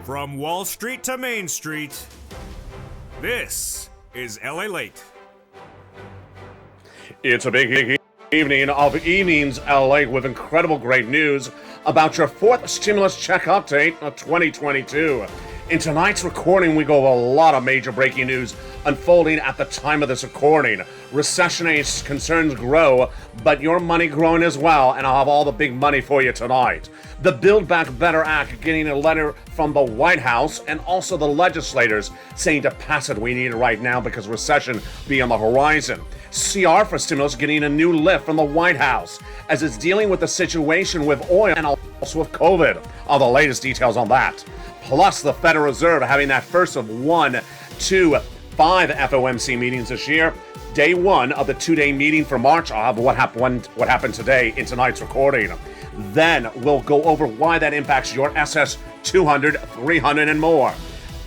From Wall Street to Main Street, this is LALATE. It's a big evening of Evenings LA with incredible great news about your fourth stimulus check update of 2022. In tonight's recording, we go over a lot of major breaking news unfolding at the time of this recording. Recessionary concerns grow, but your money growing as well, and I'll have all the big money for you tonight. The Build Back Better Act getting a letter from the White House and also the legislators saying to pass it we need it right now because recession be on the horizon. CR for stimulus getting a new lift from the White House as it's dealing with the situation with oil and also with COVID. All the latest details on that. Plus the Federal Reserve having that first of 1, 2, 5 FOMC meetings this year. Day one of the two-day meeting for March. I'll have what happened today in tonight's recording. Then we'll go over why that impacts your SS 200, 300, and more.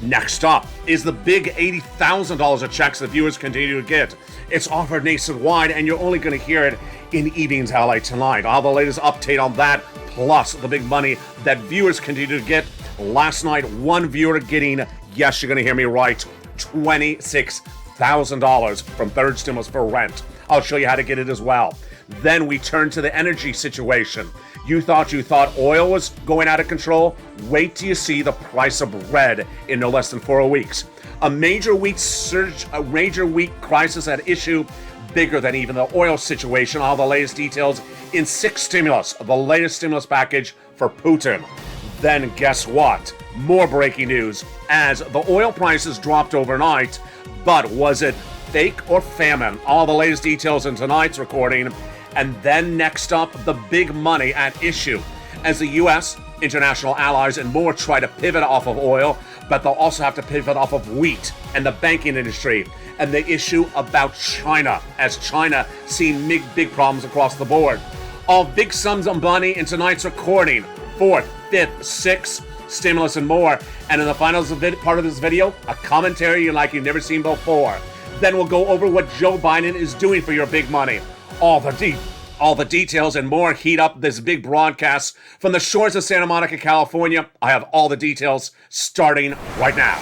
Next up is the big $80,000 of checks that viewers continue to get. It's offered nationwide, and you're only going to hear it in Evenings LA tonight. I'll have the latest update on that, plus the big money that viewers continue to get. Last night, one viewer getting, yes, you're going to hear me right, $26,000 from third stimulus for rent. I'll show you how to get it as well. Then we turn to the energy situation. You thought oil was going out of control? Wait till you see the price of bread in no less than 4 weeks. A major wheat crisis at issue, bigger than even the oil situation. All the latest details in 6 stimulus, the latest stimulus package for Putin. Then guess what? More breaking news as the oil prices dropped overnight, but was it fake or famine? All the latest details in tonight's recording. And then next up, the big money at issue as the U.S., international allies, and more try to pivot off of oil, but they'll also have to pivot off of wheat and the banking industry and the issue about China, as China seeing big problems across the board. All big sums of money in tonight's recording. 4th, 5th, 6th, stimulus, and more. And in the final part of this video, a commentary like you've never seen before. Then we'll go over what Joe Biden is doing for your big money. All the details and more heat up this big broadcast from the shores of Santa Monica, California. I have all the details starting right now.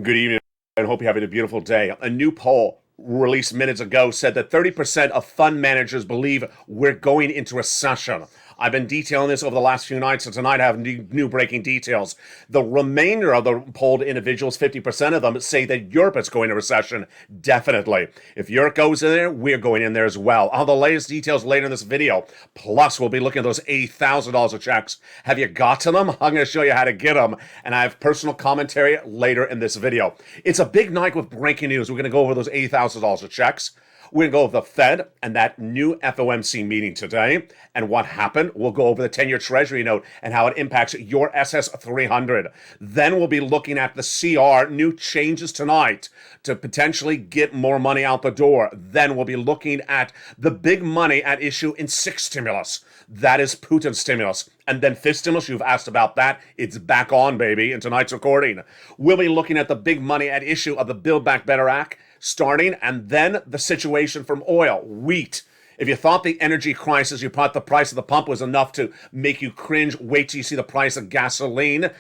Good evening, and hope you're having a beautiful day. A new poll released minutes ago said that 30% of fund managers believe we're going into recession. I've been detailing this over the last few nights, and tonight I have new breaking details. The remainder of the polled individuals, 50% of them, say that Europe is going into recession. Definitely. If Europe goes in there, we're going in there as well. I'll have the latest details later in this video. Plus, we'll be looking at those $80,000 of checks. Have you got to them? I'm going to show you how to get them, and I have personal commentary later in this video. It's a big night with breaking news. We're going to go over those $80,000 of checks. We're going to go over the Fed and that new FOMC meeting today and what happened. We'll go over the 10-year Treasury note and how it impacts your SS 300. Then we'll be looking at the CR, new changes tonight to potentially get more money out the door. Then we'll be looking at the big money at issue in 6 stimulus. That is Putin's stimulus. And then 5th stimulus, you've asked about that. It's back on, baby, in tonight's recording. We'll be looking at the big money at issue of the Build Back Better Act starting, and then the situation from oil, wheat. If you thought the energy crisis, you thought the price of the pump was enough to make you cringe, wait till you see the price of gasoline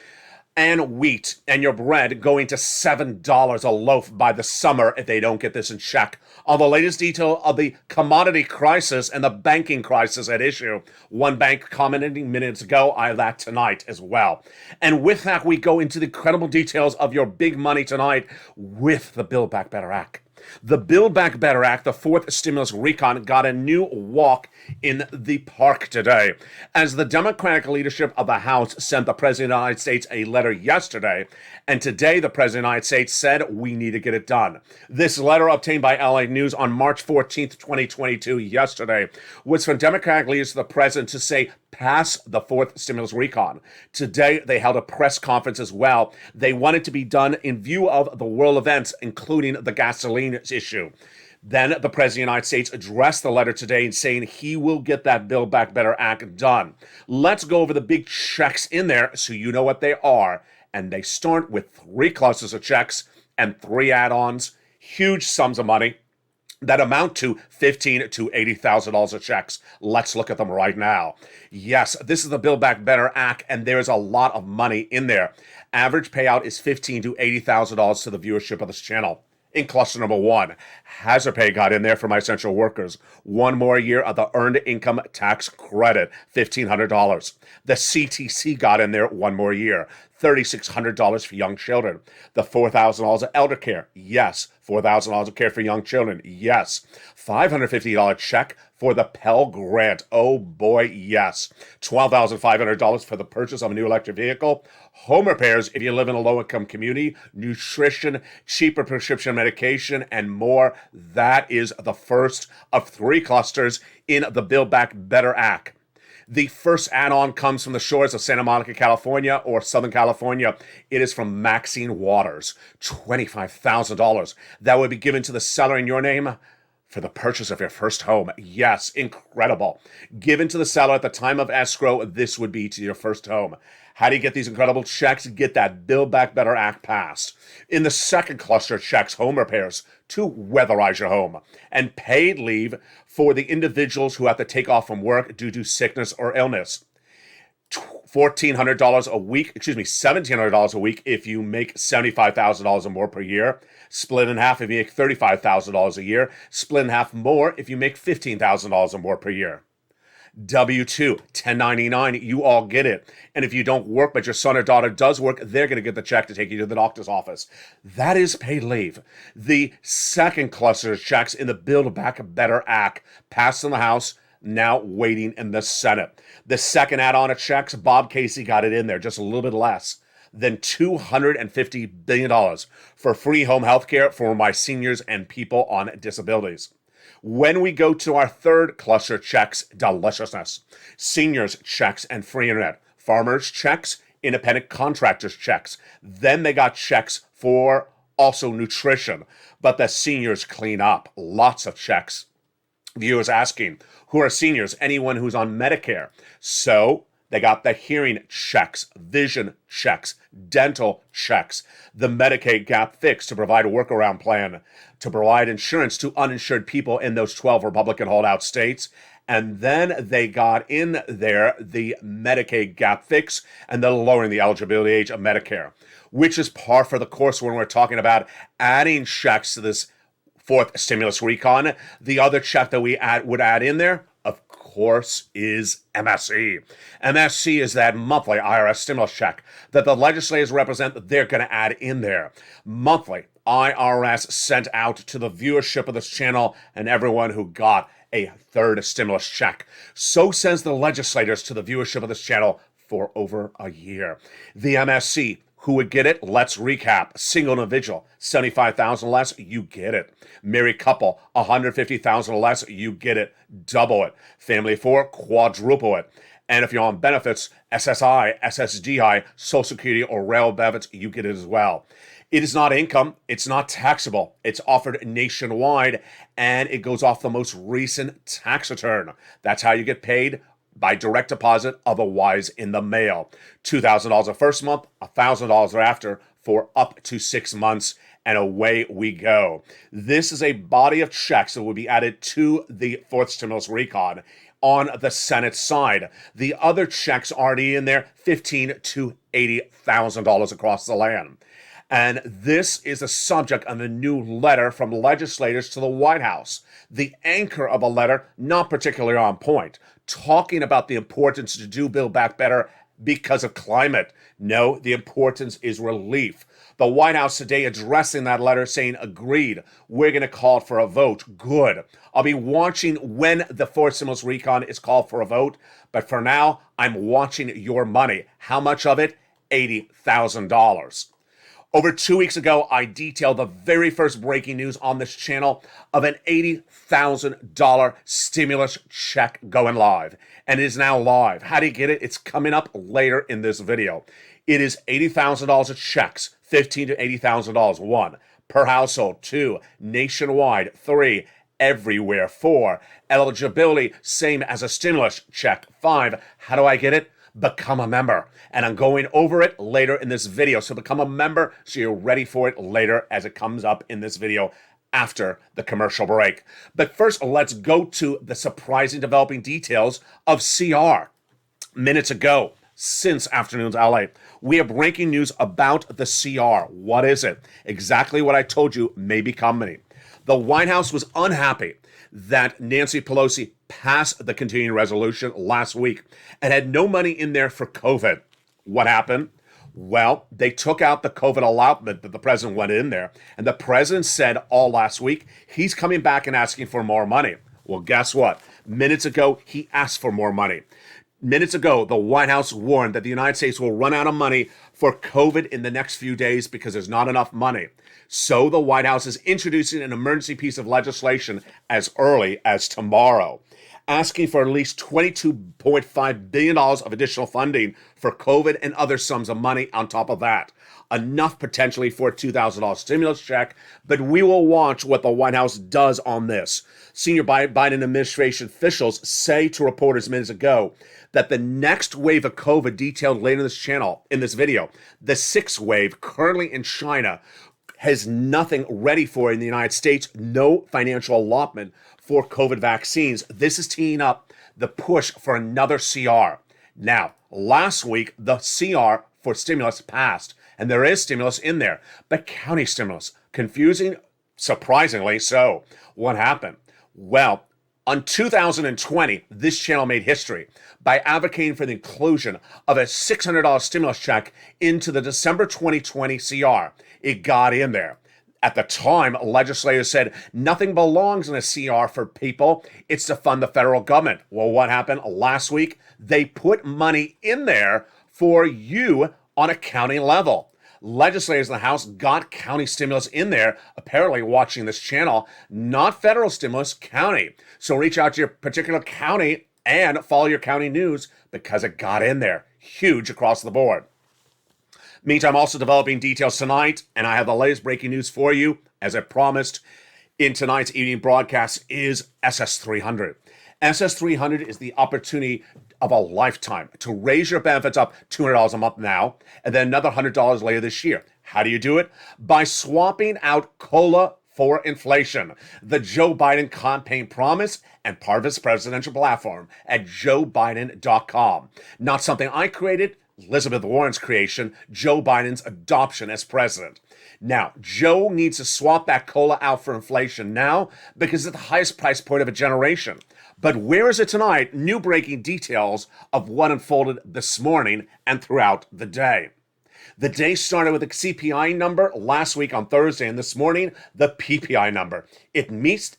and wheat and your bread going to $7 a loaf by the summer if they don't get this in check. On the latest detail of the commodity crisis and the banking crisis at issue. One bank commenting minutes ago, I have that tonight as well. And with that, we go into the incredible details of your big money tonight with the Build Back Better Act. The Build Back Better Act, the 4th stimulus recon, got a new walk in the park today, as the Democratic leadership of the House sent the President of the United States a letter yesterday, and today the President of the United States said we need to get it done. This letter, obtained by LA News on March 14th, 2022, yesterday, was from Democratic leaders to the President to say pass the fourth stimulus recon. Today, they held a press conference as well. They want it to be done in view of the world events, including the gasoline issue. Then the President of the United States addressed the letter today saying he will get that Build Back Better Act done. Let's go over the big checks in there so you know what they are. And they start with 3 clusters of checks and 3 add-ons, huge sums of money that amount to $15,000 to $80,000 of checks. Let's look at them right now. Yes, this is the Build Back Better Act, and there's a lot of money in there. Average payout is $15,000 to $80,000 to the viewership of this channel. In cluster number 1, hazard pay got in there for my essential workers. 1 more year of the earned income tax credit, $1,500. The CTC got in there 1 more year, $3,600 for young children. The $4,000 of elder care, yes. $4,000 of care for young children, yes. $550 check for the Pell Grant, oh boy, yes. $12,500 for the purchase of a new electric vehicle. Home repairs if you live in a low-income community, nutrition, cheaper prescription medication, and more. That is the first of 3 clusters in the Build Back Better Act. The first add-on comes from the shores of Santa Monica, California, or Southern California. It is from Maxine Waters, $25,000. That would be given to the seller in your name for the purchase of your first home. Yes, incredible. Given to the seller at the time of escrow, this would be to your first home. How do you get these incredible checks? Get that Build Back Better Act passed. In the second cluster, checks home repairs to weatherize your home, and paid leave for the individuals who have to take off from work due to sickness or illness. $1,700 a week a week if you make $75,000 or more per year. Split in half if you make $35,000 a year. Split in half more if you make $15,000 or more per year. W-2, 1099, you all get it. And if you don't work, but your son or daughter does work, they're going to get the check to take you to the doctor's office. That is paid leave. The second cluster of checks in the Build Back Better Act passed in the House, now waiting in the Senate. The second add-on of checks, Bob Casey got it in there, just a little bit less than $250 billion for free home health care for my seniors and people on disabilities. When we go to our third cluster checks, deliciousness. Seniors checks and free internet. Farmers checks, independent contractors checks. Then they got checks for also nutrition. But the seniors clean up. Lots of checks. Viewers asking, who are seniors? Anyone who's on Medicare. So they got the hearing checks, vision checks, dental checks, the Medicaid gap fix to provide a workaround plan, to provide insurance to uninsured people in those 12 Republican holdout states. And then they got in there the Medicaid gap fix and the lowering the eligibility age of Medicare, which is par for the course when we're talking about adding checks to this fourth stimulus recon. The other check that we would add in there, of course, is MSC. MSC is that monthly IRS stimulus check that the legislators represent that they're going to add in there. Monthly IRS sent out to the viewership of this channel and everyone who got a third stimulus check. So says the legislators to the viewership of this channel for over a year. The MSC, who would get it? Let's recap. Single individual, $75,000 less, you get it. Married couple, $150,000 less, you get it. Double it. Family of 4, quadruple it. And if you're on benefits, SSI, SSDI, Social Security, or rail benefits, you get it as well. It is not income. It's not taxable. It's offered nationwide, and it goes off the most recent tax return. That's how you get paid, by direct deposit, otherwise in the mail. $2,000 the first month, $1,000 thereafter for up to 6 months, and away we go. This is a body of checks that will be added to the fourth stimulus recon on the Senate side. The other checks already in there, $15,000 to $80,000 across the land. And this is the subject of a new letter from legislators to the White House. The anchor of a letter, not particularly on point, talking about the importance to do Build Back Better because of climate. No, the importance is relief. The White House today addressing that letter saying, agreed, we're going to call for a vote. Good. I'll be watching when the fourth stimulus recon is called for a vote. But for now, I'm watching your money. How much of it? $80,000. Over 2 weeks ago, I detailed the very first breaking news on this channel of an $80,000 stimulus check going live. And it is now live. How do you get it? It's coming up later in this video. It is $80,000 of checks, $15,000 to $80,000. 1, per household. 2, nationwide. 3, everywhere. 4, eligibility, same as a stimulus check. 5, how do I get it? Become a member. And I'm going over it later in this video. So become a member so you're ready for it later as it comes up in this video after the commercial break. But first, let's go to the surprising developing details of CR. Minutes ago, since Afternoons LA, we have breaking news about the CR. What is it? Exactly what I told you may be coming. The White House was unhappy that Nancy Pelosi passed the continuing resolution last week and had no money in there for COVID. What happened? Well, they took out the COVID allotment that the president went in there, and the president said all last week he's coming back and asking for more money. Well, guess what? Minutes ago, he asked for more money. Minutes ago, the White House warned that the United States will run out of money for COVID in the next few days because there's not enough money. So the White House is introducing an emergency piece of legislation as early as tomorrow, asking for at least $22.5 billion of additional funding for COVID and other sums of money on top of that. Enough potentially for a $2,000 stimulus check, but we will watch what the White House does on this. Senior Biden administration officials say to reporters minutes ago that the next wave of COVID detailed later in this channel, in this video, the 6th wave currently in China, has nothing ready for in the United States, no financial allotment for COVID vaccines. This is teeing up the push for another CR. Now, last week, the CR for stimulus passed, and there is stimulus in there, but county stimulus. Confusing, surprisingly so. What happened? Well, on 2020, this channel made history by advocating for the inclusion of a $600 stimulus check into the December 2020 CR. It got in there. At the time, legislators said nothing belongs in a CR for people. It's to fund the federal government. Well, what happened last week? They put money in there for you on a county level. Legislators in the House got county stimulus in there, apparently watching this channel, not federal stimulus, county. So reach out to your particular county and follow your county news because it got in there. Huge across the board. Meantime, also developing details tonight, and I have the latest breaking news for you, as I promised, in tonight's evening broadcast is SS300. SS300 is the opportunity of a lifetime to raise your benefits up $200 a month now, and then another $100 later this year. How do you do it? By swapping out COLA for inflation, the Joe Biden campaign promise and part of his presidential platform at joebiden.com. Not something I created, Elizabeth Warren's creation, Joe Biden's adoption as president. Now, Joe needs to swap that COLA out for inflation now because it's the highest price point of a generation. But where is it tonight? New breaking details of what unfolded this morning and throughout the day. The day started with a CPI number last week on Thursday, and this morning, the PPI number. It missed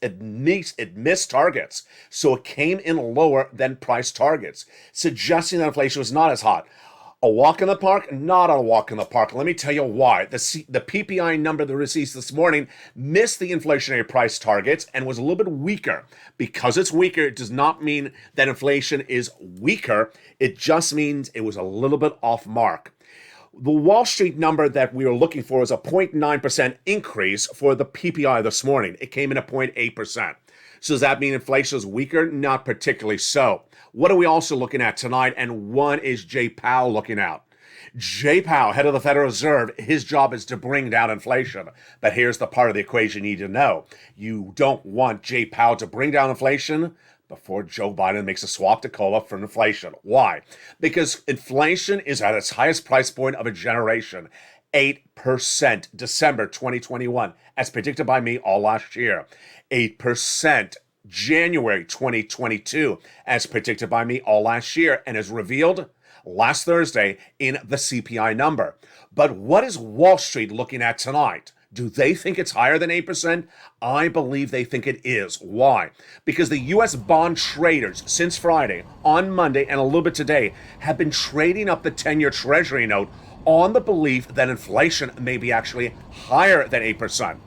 targets, so it came in lower than price targets, suggesting that inflation was not as hot. A walk in the park? Not a walk in the park. Let me tell you why. The PPI number that received this morning missed the inflationary price targets and was a little bit weaker. Because it's weaker, it does not mean that inflation is weaker. It just means it was a little bit off mark. The Wall Street number that we were looking for is a 0.9% increase for the PPI this morning. It came in at 0.8%. So does that mean inflation is weaker? Not particularly so. What are we also looking at tonight? And one is Jay Powell looking out. Jay Powell, head of the Federal Reserve, his job is to bring down inflation. But here's the part of the equation you need to know. You don't want Jay Powell to bring down inflation before Joe Biden makes a swap to COLA for inflation. Why? Because inflation is at its highest price point of a generation. 8% December 2021, as predicted by me all last year. 8% January 2022, as predicted by me all last year, and as revealed last Thursday in the CPI number. But what is Wall Street looking at tonight? Do they think it's higher than 8%? I believe they think it is. Why? Because the U.S. bond traders since Friday, on Monday, and a little bit today, have been trading up the 10-year Treasury note on the belief that inflation may be actually higher than 8%.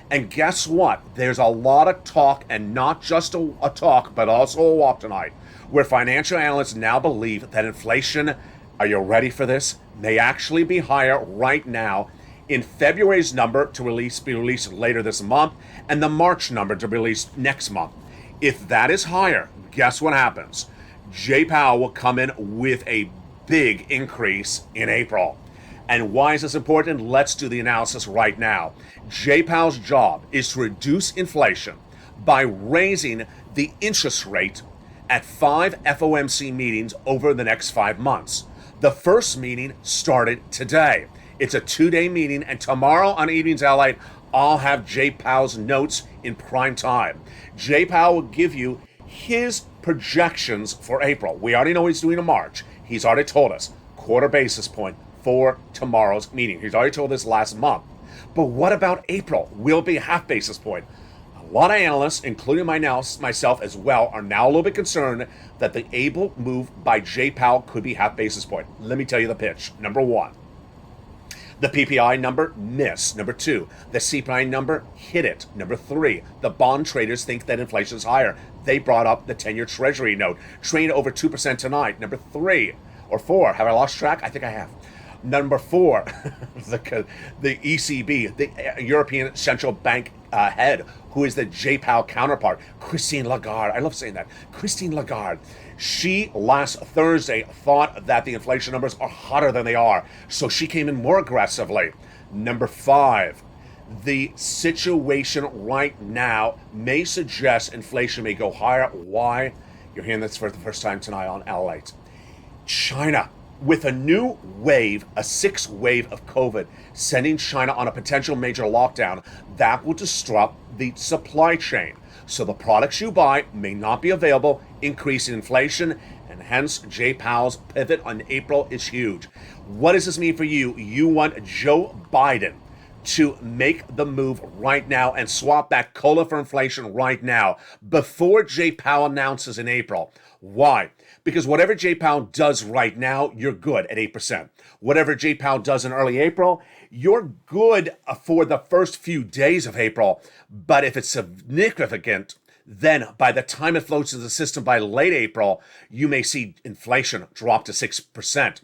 And guess what? There's a lot of talk, and not just a talk, but also a walk tonight, where financial analysts now believe that inflation, are you ready for this, may actually be higher right now in February's number to be released later this month, and the March number to be released next month. If that is higher, guess what happens? Jay Powell will come in with a big increase in April. And why is this important? Let's do the analysis right now. Jay Powell's job is to reduce inflation by raising the interest rate at 5 FOMC meetings over the next 5 months. The first meeting started today. It's a 2-day meeting, and tomorrow on Evenings LALATE, I'll have Jay Powell's notes in prime time. Jay Powell will give you his projections for April. We already know what he's doing in March. He's already told us, quarter basis point for tomorrow's meeting. He's already told us last month. But what about April? Will it be a half basis point? A lot of analysts, including myself as well, are now a little bit concerned that the April move by Jay Powell could be half basis point. Let me tell you the pitch. Number one, the PPI number, miss. Number two, the CPI number, hit it. Number three, the bond traders think that inflation is higher. They brought up the 10-year Treasury note, trading over 2% tonight. Number three or four, have I lost track? I think I have. Number four, the ECB, the European Central Bank head, who is the Jay Powell counterpart, Christine Lagarde. I love saying that. Christine Lagarde. She last Thursday thought that the inflation numbers are hotter than they are, so she came in more aggressively. Number five, the situation right now may suggest inflation may go higher. Why? You're hearing this for the first time tonight on LALATE. China, with a new wave, a sixth wave of COVID, sending China on a potential major lockdown, that will disrupt the supply chain. So the products you buy may not be available, increasing inflation, and hence Jay Powell's pivot on April is huge. What does this mean for you? You want Joe Biden to make the move right now and swap that COLA for inflation right now before Jay Powell announces in April. Why? Because whatever Jay Powell does right now, you're good at 8%. Whatever Jay Powell does in early April, you're good for the first few days of April. But if it's significant, then by the time it flows through the system by late April, you may see inflation drop to 6%.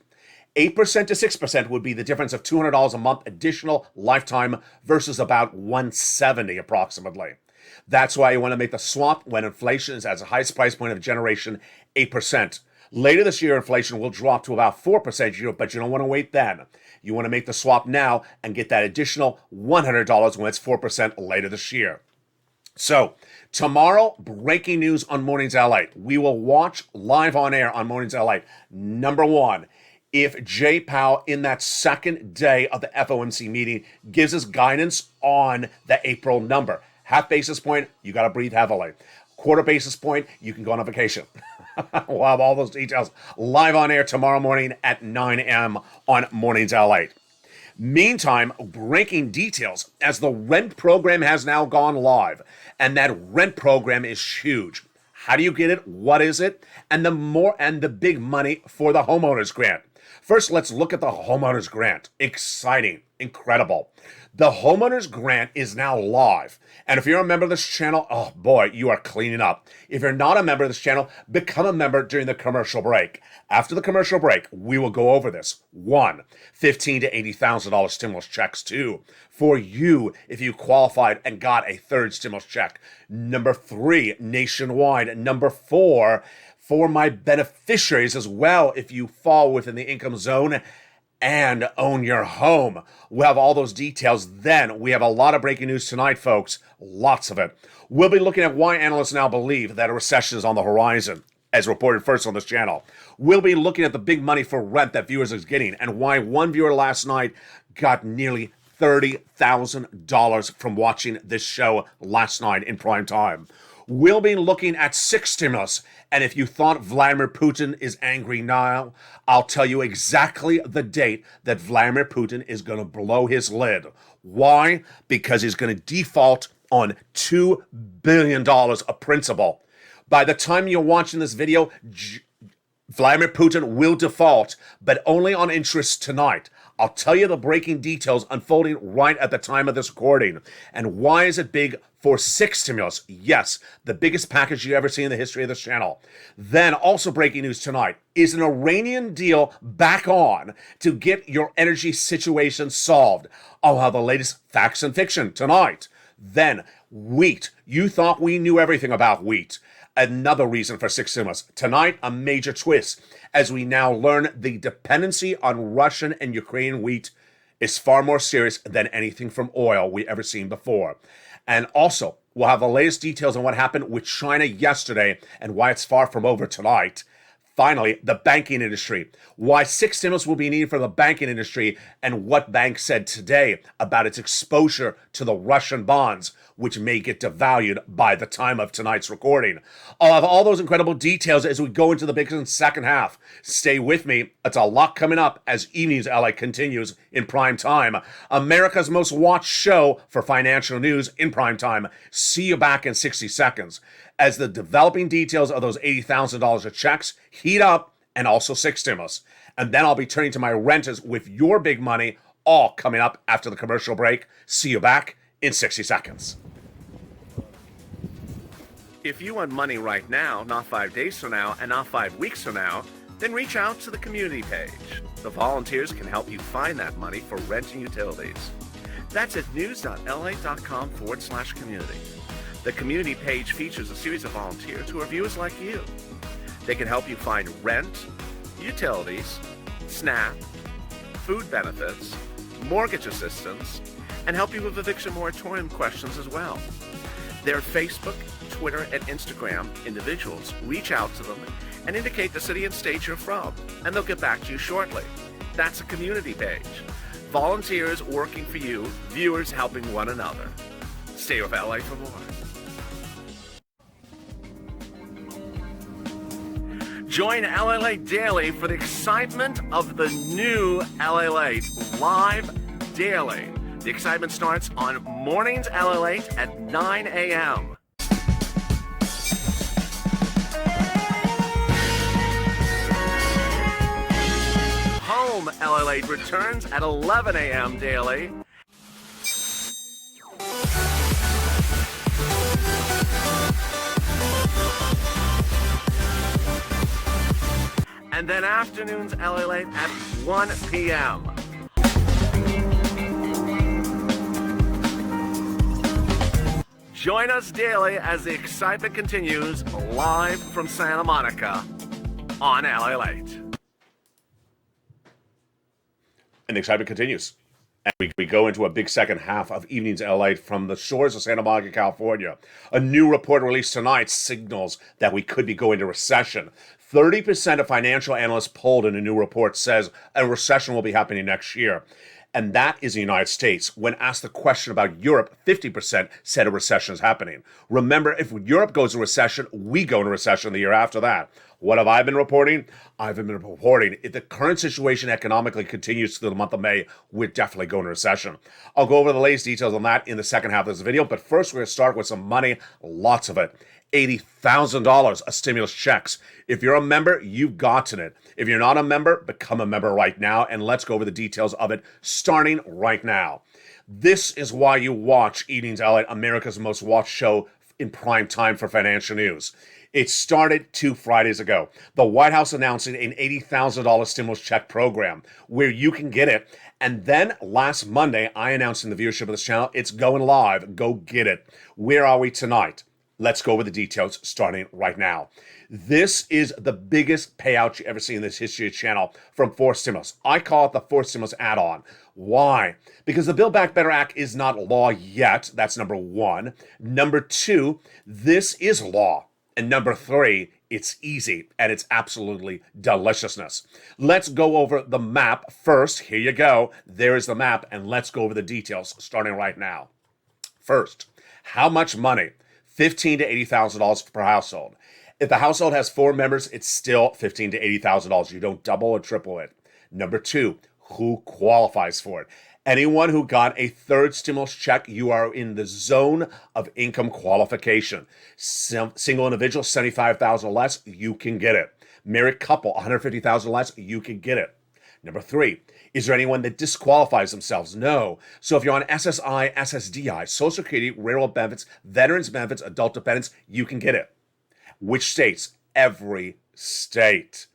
8% to 6% would be the difference of $200 a month additional lifetime versus about $170 approximately. That's why you want to make the swap when inflation is at the highest price point of generation, 8%. Later this year, inflation will drop to about 4%, but you don't want to wait then. You want to make the swap now and get that additional $100 when it's 4% later this year. So, tomorrow, breaking news on Mornings LALATE. We will watch live on air on Mornings LALATE. Number one, if Jay Powell, in that second day of the FOMC meeting, gives us guidance on the April number. Half basis point, you got to breathe heavily. Quarter basis point, you can go on a vacation. We'll have all those details live on air tomorrow morning at 9 a.m. on Mornings LALATE. Meantime, breaking details as the rent program has now gone live, and that rent program is huge. How do you get it? What is it? And the big money for the homeowners grant. First, let's look at the homeowners grant. Exciting, incredible. The homeowners grant is now live. And if you're a member of this channel, oh boy, you are cleaning up. If you're not a member of this channel, become a member during the commercial break. After the commercial break, we will go over this. 1, $15,000 to $80,000 stimulus checks. 2, for you if you qualified and got a third stimulus check. Number 3, nationwide. Number 4, for my beneficiaries as well if you fall within the income zone and own your home. We'll have all those details then. We have a lot of breaking news tonight, folks. Lots of it. We'll be looking at why analysts now believe that a recession is on the horizon, as reported first on this channel. We'll be looking at the big money for rent that viewers are getting and why one viewer last night got nearly $30,000 from watching this show last night in prime time. We'll be looking at 6 stimulus, and if you thought Vladimir Putin is angry now, I'll tell you exactly the date that Vladimir Putin is going to blow his lid. Why? Because he's going to default on $2 billion of principal. By the time you're watching this video, Vladimir Putin will default, but only on interest tonight. I'll tell you the breaking details unfolding right at the time of this recording. And why is it big for 6 stimulus? Yes, the biggest package you ever see in the history of this channel. Then also breaking news tonight, is an Iranian deal back on to get your energy situation solved? I'll have the latest facts and fiction tonight. Then wheat. You thought we knew everything about wheat. Another reason for 6 stimulus. Tonight, a major twist as we now learn the dependency on Russian and Ukrainian wheat is far more serious than anything from oil we ever seen before. And also, we'll have the latest details on what happened with China yesterday and why it's far from over tonight. Finally, the banking industry. Why 6 stimulus will be needed for the banking industry and what bank said today about its exposure to the Russian bonds, which may get devalued by the time of tonight's recording. I'll have all those incredible details as we go into the big second half. Stay with me. It's a lot coming up as Evenings LA continues in prime time. America's most watched show for financial news in prime time. See you back in 60 seconds. As the developing details of those $80,000 of checks heat up and also 6 stimulus. And then I'll be turning to my renters with your big money, all coming up after the commercial break. See you back in 60 seconds. If you want money right now, not 5 days from now, and not 5 weeks from now, then reach out to the community page. The volunteers can help you find that money for rent and utilities. That's at news.la.com/community. The community page features a series of volunteers who are viewers like you. They can help you find rent, utilities, SNAP, food benefits, mortgage assistance, and help you with eviction moratorium questions as well. Their Facebook, Twitter, and Instagram individuals reach out to them and indicate the city and state you're from, and they'll get back to you shortly. That's a community page. Volunteers working for you, viewers helping one another. Stay with LA for more. Join LALATE Daily for the excitement of the new LALATE live daily. The excitement starts on mornings LALATE at 9 a.m. Home LALATE returns at 11 a.m. daily. And then afternoons LALATE at 1 p.m. Join us daily as the excitement continues live from Santa Monica on LALATE. And the excitement continues. And we go into a big second half of Evenings LA from the shores of Santa Monica, California. A new report released tonight signals that we could be going into recession. 30% of financial analysts polled in a new report says a recession will be happening next year. And that is the United States. When asked the question about Europe, 50% said a recession is happening. Remember, if Europe goes into recession, we go into recession the year after that. What have I been reporting? I've been reporting if the current situation economically continues through the month of May, we're definitely going into recession. I'll go over the latest details on that in the second half of this video, but first we're going to start with some money, lots of it. $80,000 of stimulus checks. If you're a member, you've gotten it. If you're not a member, become a member right now, and let's go over the details of it starting right now. This is why you watch Evenings LA, America's most watched show in prime time for financial news. It started 2 Fridays ago. The White House announcing an $80,000 stimulus check program where you can get it. And then last Monday, I announced in the viewership of this channel, it's going live. Go get it. Where are we tonight? Let's go over the details starting right now. This is the biggest payout you ever see in this history of the channel from 4 stimulus. I call it the 4 stimulus add-on. Why? Because the Build Back Better Act is not law yet. That's number 1. Number 2, this is law. And number 3, it's easy and it's absolutely deliciousness. Let's go over the map first. Here you go. There is the map, and let's go over the details starting right now. First, how much money? $15,000 to $80,000 per household. If the household has 4 members, it's still $15,000 to $80,000. You don't double or triple it. Number 2, who qualifies for it? Anyone who got a 3rd stimulus check, you are in the zone of income qualification. Single individual, $75,000 less, you can get it. Married couple, $150,000 less, you can get it. Number 3, Is there anyone that disqualifies themselves? No. So if you're on SSI, SSDI, Social Security, Railroad benefits, Veterans benefits, adult dependents, you can get it. Which states? Every state.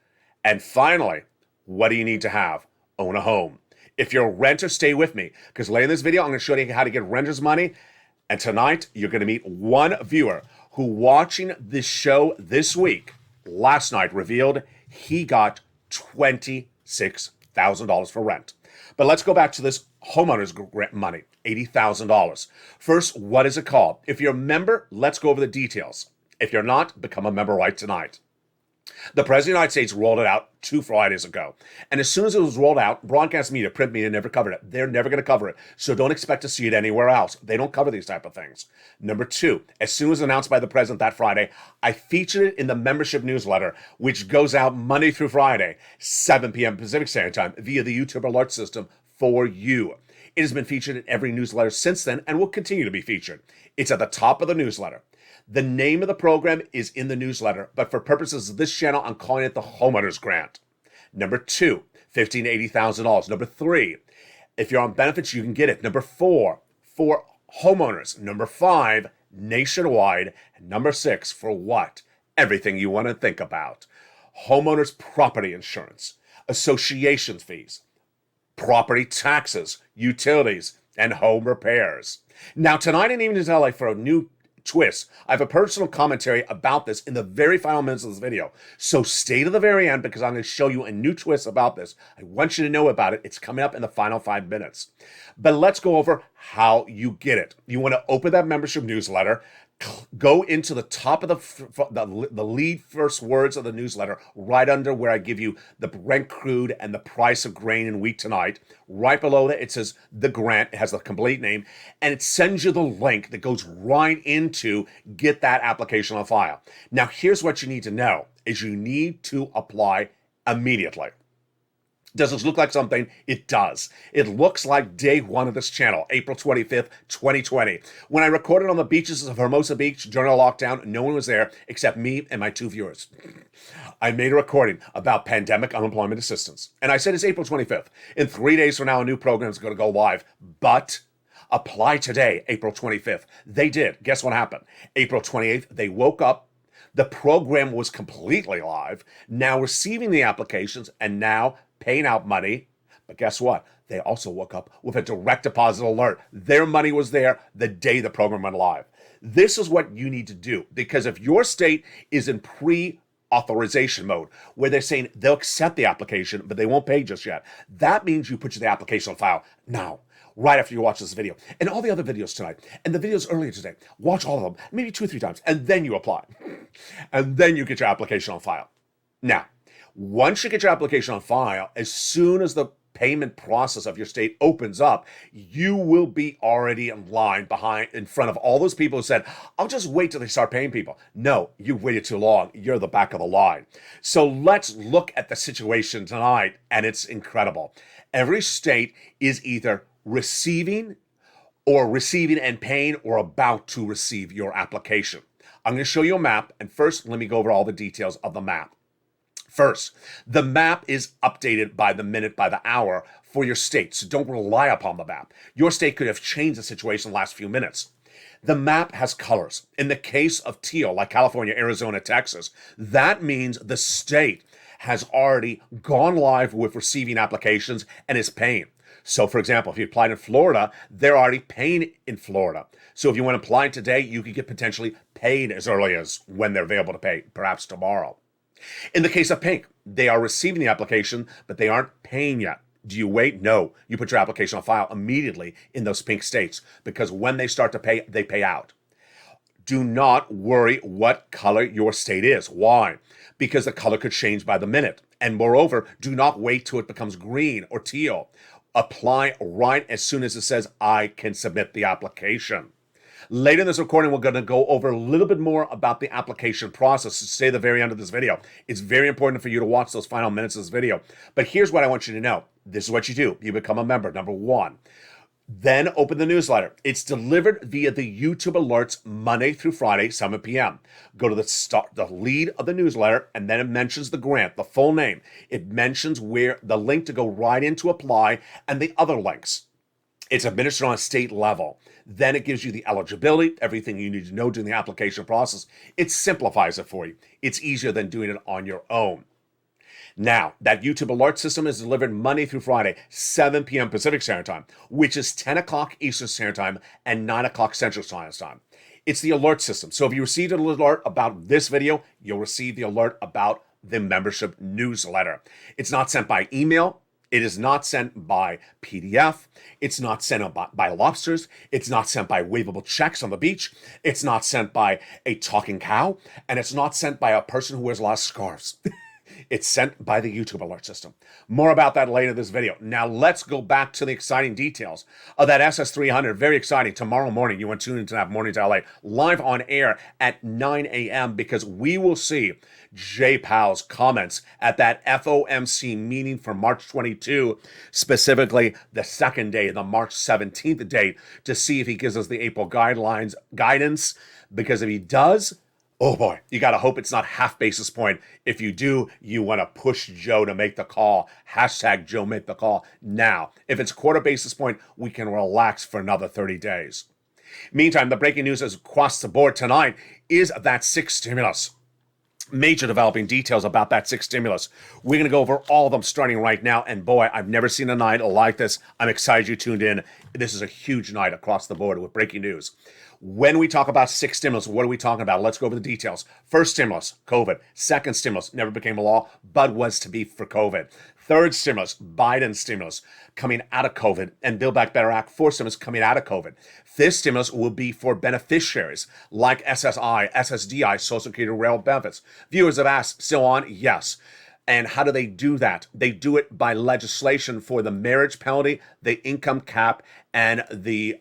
And finally, what do you need to have? Own a home. If you're a renter, stay with me, because later in this video, I'm going to show you how to get renter's money. And tonight, you're going to meet one viewer who, watching this show this week, last night revealed he got $26,000 for rent. But let's go back to this homeowner's grant money, $80,000. First, what is it called? If you're a member, let's go over the details. If you're not, become a member right tonight. The President of the United States rolled it out 2 Fridays ago. And as soon as it was rolled out, broadcast media, print media never covered it. They're never going to cover it. So don't expect to see it anywhere else. They don't cover these type of things. Number 2, as soon as announced by the President that Friday, I featured it in the membership newsletter, which goes out Monday through Friday, 7 p.m. Pacific Standard Time, via the YouTube alert system for you. It has been featured in every newsletter since then and will continue to be featured. It's at the top of the newsletter. The name of the program is in the newsletter, but for purposes of this channel, I'm calling it the Homeowners Grant. Number 2, $15,000 to $80,000. Number 3, if you're on benefits, you can get it. Number 4, for homeowners. Number 5, nationwide. And number 6, for what? Everything you want to think about. Homeowners property insurance, association fees, property taxes, utilities, and home repairs. Now, tonight in Evenings LA, for a new twist, I have a personal commentary about this in the very final minutes of this video. So stay to the very end, because I'm going to show you a new twist about this. I want you to know about it. It's coming up in the final 5 minutes. But let's go over how you get it. You want to open that membership newsletter, go into the top of the lead first words of the newsletter, right under where I give you the Brent crude and the price of grain and wheat tonight. Right below that, it says the grant. It has the complete name, and it sends you the link that goes right into get that application on file. Now, here's what you need to know, is you need to apply immediately. Does this look like something? It does. It looks like day 1 of this channel, April 25th, 2020. When I recorded on the beaches of Hermosa Beach during a lockdown, no one was there except me and my 2 viewers. I made a recording about pandemic unemployment assistance. And I said it's April 25th. In 3 days from now, a new program is going to go live. But apply today, April 25th. They did. Guess what happened? April 28th, they woke up. The program was completely live, now receiving the applications, and now paying out money. But guess what? They also woke up with a direct deposit alert. Their money was there the day the program went live. This is what you need to do, because if your state is in pre-authorization mode, where they're saying they'll accept the application, but they won't pay just yet, that means you put the application on file now, right after you watch this video, and all the other videos tonight, and the videos earlier today. Watch all of them, maybe 2 or 3 times, and then you apply. And then you get your application on file. Now, once you get your application on file, as soon as the payment process of your state opens up, you will be already in line in front of all those people who said, I'll just wait till they start paying people. No, you waited too long. You're the back of the line. So let's look at the situation tonight, and it's incredible. Every state is either receiving and paying, or about to receive your application. I'm going to show you a map, and first let me go over all the details of the map. First, the map is updated by the minute, by the hour for your state, so don't rely upon the map. Your state could have changed the situation in the last few minutes. The map has colors. In the case of teal, like California, Arizona, Texas, that means the state has already gone live with receiving applications and is paying. So, for example, if you applied in Florida, they're already paying in Florida. So if you want to apply today, you could get potentially paid as early as when they're available to pay, perhaps tomorrow. In the case of pink, they are receiving the application, but they aren't paying yet. Do you wait? No. You put your application on file immediately in those pink states, because when they start to pay, they pay out. Do not worry what color your state is. Why? Because the color could change by the minute. And moreover, do not wait till it becomes green or teal. Apply right as soon as it says, I can submit the application. Later in this recording, we're going to go over a little bit more about the application process. So stay at the very end of this video. It's very important for you to watch those final minutes of this video. But here's what I want you to know. This is what you do. You become a member. Number 1, Then open the newsletter. It's delivered via the YouTube alerts Monday through Friday, 7 p.m. Go to the lead of the newsletter, and then it mentions the grant, the full name. It mentions where the link to go right into apply and the other links. It's administered on a state level. Then it gives you the eligibility, everything you need to know during the application process. It simplifies it for you. It's easier than doing it on your own. Now, that YouTube alert system is delivered Monday through Friday, 7 p.m. Pacific Standard Time, which is 10 o'clock Eastern Standard Time and 9 o'clock Central Standard Time. It's the alert system. So if you received an alert about this video, you'll receive the alert about the membership newsletter. It's not sent by email. It is not sent by PDF. It's not sent by lobsters. It's not sent by wavable checks on the beach. It's not sent by a talking cow. And it's not sent by a person who wears a lot of scarves. It's sent by the YouTube alert system. More about that later in this video. Now let's go back to the exciting details of that SS300. Very exciting. Tomorrow morning, you want to tune into that Morning to LA live on air at 9 a.m. because we will see Jay Powell's comments at that FOMC meeting for March 22, specifically the second day, the March 17th date, to see if he gives us the April guidance. Because if he does, oh boy, you got to hope it's not half basis point. If you do, you want to push Joe to make the call. Hashtag Joe make the call now. If it's quarter basis point, we can relax for another 30 days. Meantime, the breaking news is across the board tonight is that sixth stimulus. Major developing details about that sixth stimulus. We're going to go over all of them starting right now. And boy, I've never seen a night like this. I'm excited you tuned in. This is a huge night across the board with breaking news. When we talk about sixth stimulus, what are we talking about? Let's go over the details. First stimulus, COVID. Second stimulus, never became a law, but was to be for COVID. Third stimulus, Biden stimulus, coming out of COVID, and Build Back Better Act. Fourth stimulus, coming out of COVID. Fifth stimulus will be for beneficiaries like SSI, SSDI, Social Security Rail benefits. Viewers have asked, still on? Yes. And how do they do that? They do it by legislation for the marriage penalty, the income cap, and the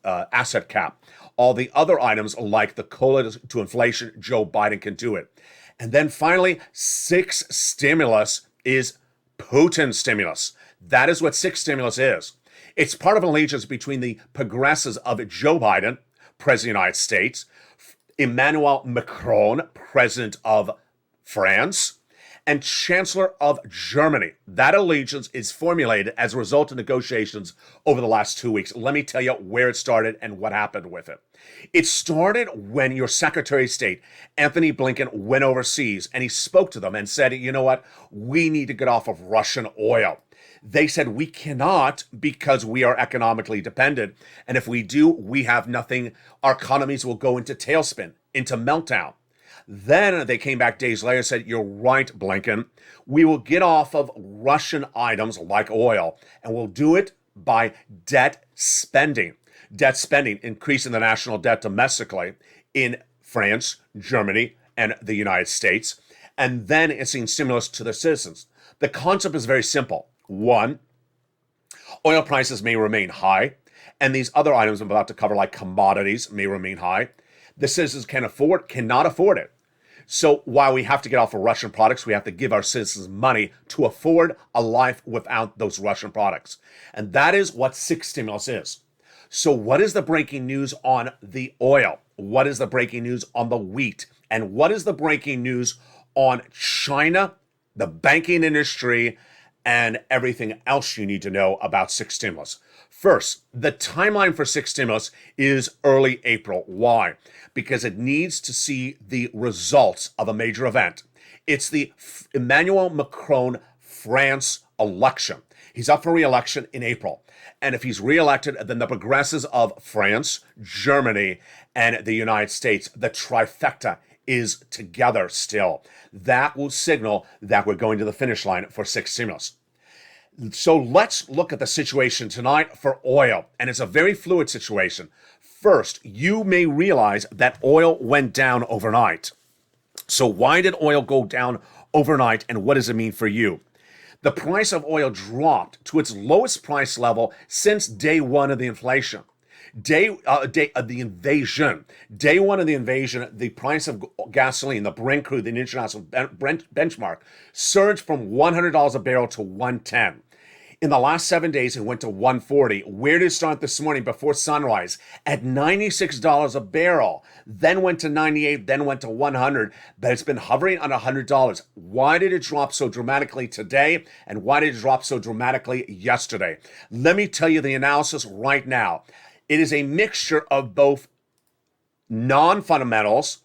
asset cap. All the other items like the COLA to inflation, Joe Biden can do it. And then finally, sixth stimulus is Putin stimulus. That is what sixth stimulus is. It's part of an allegiance between the progressives of Joe Biden, President of the United States, Emmanuel Macron, President of France, and Chancellor of Germany. That allegiance is formulated as a result of negotiations over the last 2 weeks. Let me tell you where it started and what happened with it. It started when your Secretary of State, Anthony Blinken, went overseas and he spoke to them and said, you know what, we need to get off of Russian oil. They said, we cannot because we are economically dependent. And if we do, we have nothing. Our economies will go into tailspin, into meltdown. Then they came back days later and said, you're right, Blinken. We will get off of Russian items like oil, and we'll do it by debt spending. Debt spending, increasing the national debt domestically in France, Germany, and the United States. And then it's in stimulus to the citizens. The concept is very simple. One, oil prices may remain high, and these other items I'm about to cover, like commodities, may remain high. The citizens cannot afford it. So while we have to get off of Russian products, we have to give our citizens money to afford a life without those Russian products. And that is what sixth stimulus is. So what is the breaking news on the oil? What is the breaking news on the wheat? And what is the breaking news on China, the banking industry, and everything else you need to know about sixth stimulus? First, the timeline for sixth stimulus is early April. Why? Because it needs to see the results of a major event. It's the Emmanuel Macron France election. He's up for re-election in April. And if he's re-elected, then the progressives of France, Germany, and the United States, the trifecta, is together still. That will signal that we're going to the finish line for sixth stimulus. So let's look at the situation tonight for oil. And it's a very fluid situation. First, you may realize that oil went down overnight. So why did oil go down overnight, and what does it mean for you? The price of oil dropped to its lowest price level since day one of the inflation. Day one of the invasion, the price of gasoline, the Brent crude, the international Brent benchmark, surged from $100 a barrel to $110. In the last 7 days, it went to 140. Where did it start this morning before sunrise? At $96 a barrel. Then went to 98, then went to 100, but it's been hovering on $100. Why did it drop so dramatically today? And why did it drop so dramatically yesterday? Let me tell you the analysis right now. It is a mixture of both non-fundamentals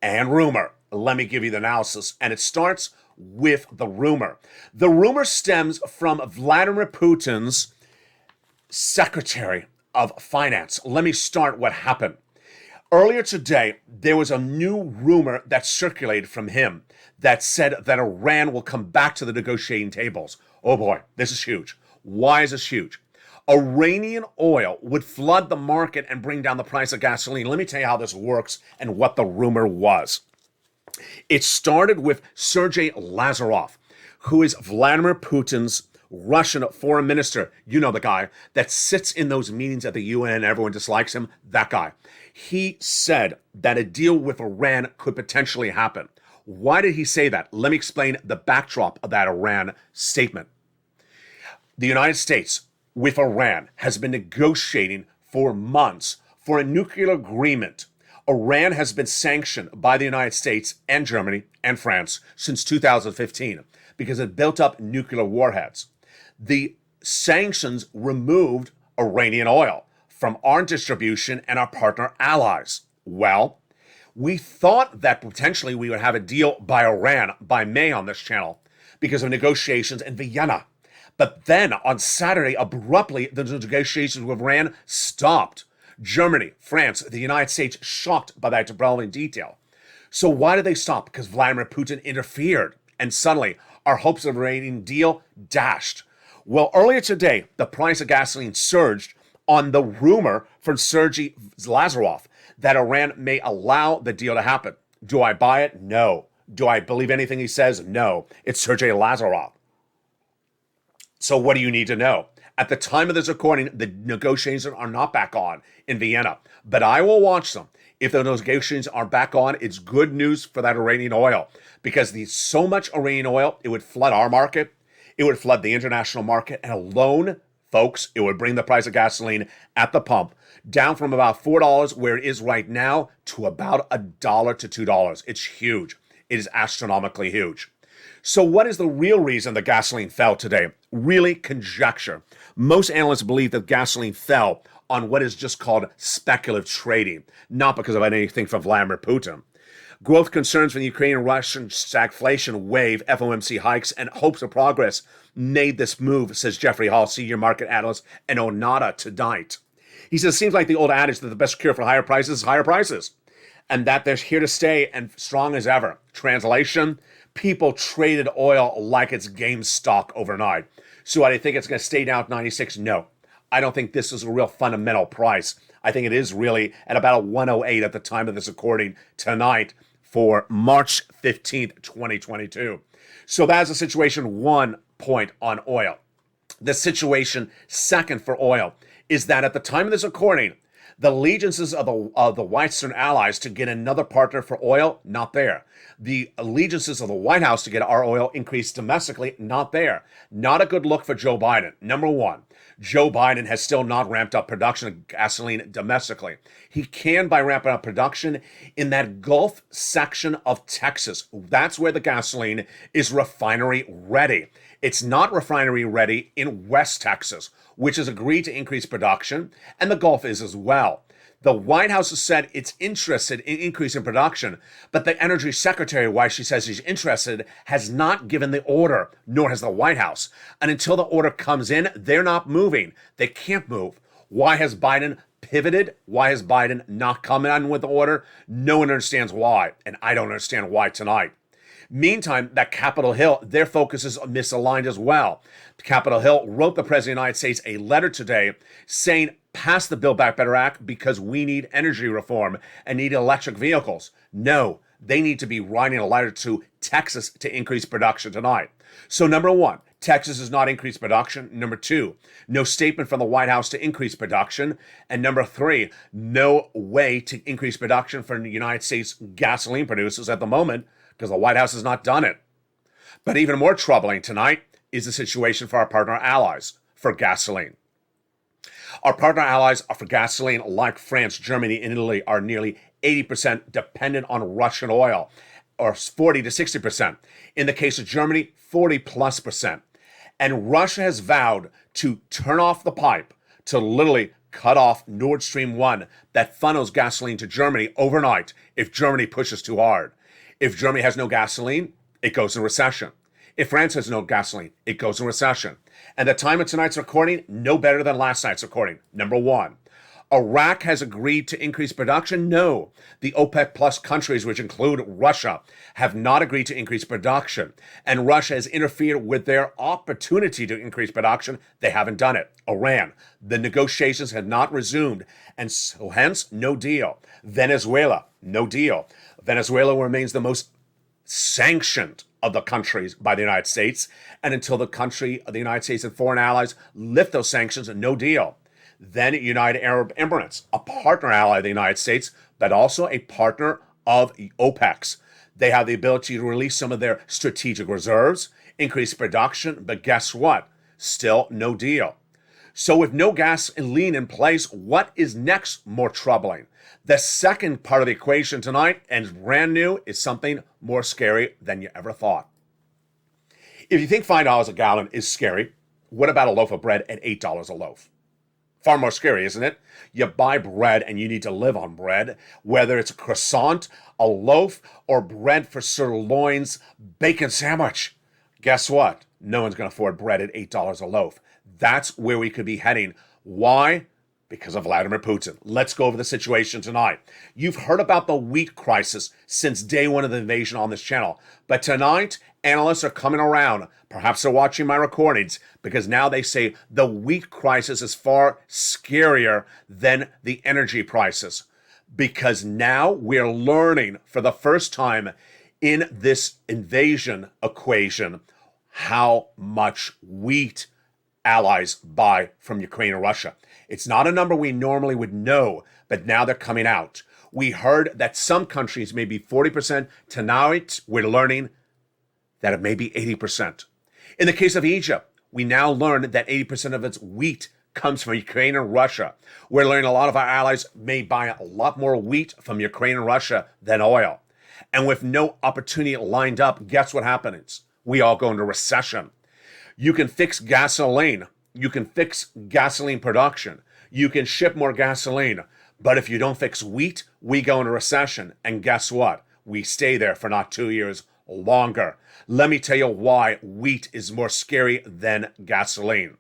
and rumor. Let me give you the analysis. And it starts with the rumor. The rumor stems from Vladimir Putin's Secretary of Finance. Let me start what happened. Earlier today, there was a new rumor that circulated from him that said that Iran will come back to the negotiating tables. Oh boy, this is huge. Why is this huge? Iranian oil would flood the market and bring down the price of gasoline. Let me tell you how this works and what the rumor was. It started with Sergei Lazarev, who is Vladimir Putin's Russian foreign minister. You know the guy that sits in those meetings at the UN and everyone dislikes him, that guy. He said that a deal with Iran could potentially happen. Why did he say that? Let me explain the backdrop of that Iran statement. The United States with Iran has been negotiating for months for a nuclear agreement. Iran has been sanctioned by the United States and Germany and France since 2015 because it built up nuclear warheads. The sanctions removed Iranian oil from our distribution and our partner allies. Well, we thought that potentially we would have a deal by Iran by May on this channel because of negotiations in Vienna. But then on Saturday, abruptly, the negotiations with Iran stopped. Germany, France, the United States, shocked by that relevant detail. So why did they stop? Because Vladimir Putin interfered, and suddenly our hopes of a Iranian deal dashed. Well, earlier today, the price of gasoline surged on the rumor from Sergei Lazarev that Iran may allow the deal to happen. Do I buy it? No. Do I believe anything he says? No. It's Sergei Lazarev. So what do you need to know? At the time of this recording, the negotiations are not back on in Vienna, but I will watch them. If the negotiations are back on, it's good news for that Iranian oil because there's so much Iranian oil, it would flood our market, it would flood the international market, and alone, folks, it would bring the price of gasoline at the pump down from about $4 where it is right now to about $1 to $2. It's huge. It is astronomically huge. So what is the real reason the gasoline fell today? Really conjecture. Most analysts believe that gasoline fell on what is just called speculative trading, not because of anything from Vladimir Putin. Growth concerns from the Ukrainian-Russian stagflation wave, FOMC hikes, and hopes of progress made this move, says Jeffrey Hall, senior market analyst and Onada tonight. He says, it seems like the old adage that the best cure for higher prices is higher prices, and that they're here to stay and strong as ever. Translation, people traded oil like it's GameStop overnight. So I think it's going to stay down at 96? No. I don't think this is a real fundamental price. I think it is really at about a 108 at the time of this recording tonight for March 15th, 2022. So that's the situation 1 point on oil. The situation second for oil is that at the time of this recording, the allegiances of the Western allies to get another partner for oil, not there. The allegiances of the White House to get our oil increased domestically, not there. Not a good look for Joe Biden. Number one, Joe Biden has still not ramped up production of gasoline domestically. He can by ramping up production in that Gulf section of Texas. That's where the gasoline is refinery ready. It's not refinery ready in West Texas, which has agreed to increase production, and the Gulf is as well. The White House has said it's interested in increasing production, but the Energy Secretary, why she says she's interested, has not given the order, nor has the White House. And until the order comes in, they're not moving. They can't move. Why has Biden pivoted? Why has Biden not come in with the order? No one understands why, and I don't understand why tonight. Meantime, that Capitol Hill, their focus is misaligned as well. Capitol Hill wrote the President of the United States a letter today saying, pass the Build Back Better Act because we need energy reform and need electric vehicles. No, they need to be writing a letter to Texas to increase production tonight. So number one, Texas has not increased production. Number two, no statement from the White House to increase production. And number three, no way to increase production for the United States gasoline producers at the moment because the White House has not done it. But even more troubling tonight is the situation for our partner allies for gasoline. Our partner allies for gasoline, like France, Germany, and Italy, are nearly 80% dependent on Russian oil, or 40 to 60%. In the case of Germany, 40+%. And Russia has vowed to turn off the pipe, to literally cut off Nord Stream 1 that funnels gasoline to Germany overnight if Germany pushes too hard. If Germany has no gasoline, it goes in recession. If France has no gasoline, it goes in recession. And the time of tonight's recording, no better than last night's recording. Number one, Iraq has agreed to increase production? No. The OPEC plus countries, which include Russia, have not agreed to increase production. And Russia has interfered with their opportunity to increase production. They haven't done it. Iran, the negotiations have not resumed. And so hence, no deal. Venezuela, no deal. Venezuela remains the most sanctioned of the countries by the United States. And until the United States and foreign allies lift those sanctions, no deal. Then United Arab Emirates, a partner ally of the United States, but also a partner of OPEC's. They have the ability to release some of their strategic reserves, increase production, but guess what? Still no deal. So with no gasoline in place, what is next more troubling? The second part of the equation tonight, and brand new, is something more scary than you ever thought. If you think $5 a gallon is scary, what about a loaf of bread at $8 a loaf? Far more scary, isn't it? You buy bread and you need to live on bread, whether it's a croissant, a loaf, or bread for sirloin's bacon sandwich. Guess what? No one's going to afford bread at $8 a loaf. That's where we could be heading. Why? Because of Vladimir Putin. Let's go over the situation tonight. You've heard about the wheat crisis since day one of the invasion on this channel. But tonight, analysts are coming around. Perhaps they're watching my recordings because now they say the wheat crisis is far scarier than the energy crisis. Because now we're learning for the first time in this invasion equation how much wheat allies buy from Ukraine and Russia. It's not a number we normally would know, but now they're coming out. We heard that some countries may be 40%. Tonight, we're learning that it may be 80%. In the case of Egypt, we now learn that 80% of its wheat comes from Ukraine and Russia. We're learning a lot of our allies may buy a lot more wheat from Ukraine and Russia than oil. And with no opportunity lined up, guess what happens? We all go into recession. You can fix gasoline. You can fix gasoline production. You can ship more gasoline. But if you don't fix wheat, we go into recession. And guess what? We stay there for not 2 years longer. Let me tell you why wheat is more scary than gasoline.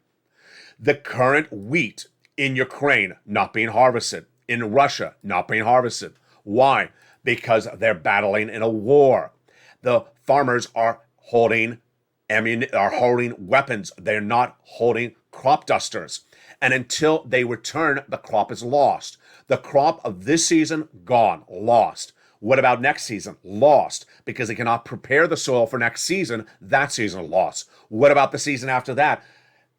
The current wheat in Ukraine not being harvested, in Russia not being harvested. Why? Because they're battling in a war. The farmers are holding weapons. They're not holding crop dusters. And until they return, the crop is lost. The crop of this season, gone, lost. What about next season? Lost, because they cannot prepare the soil for next season. That season lost. What about the season after that?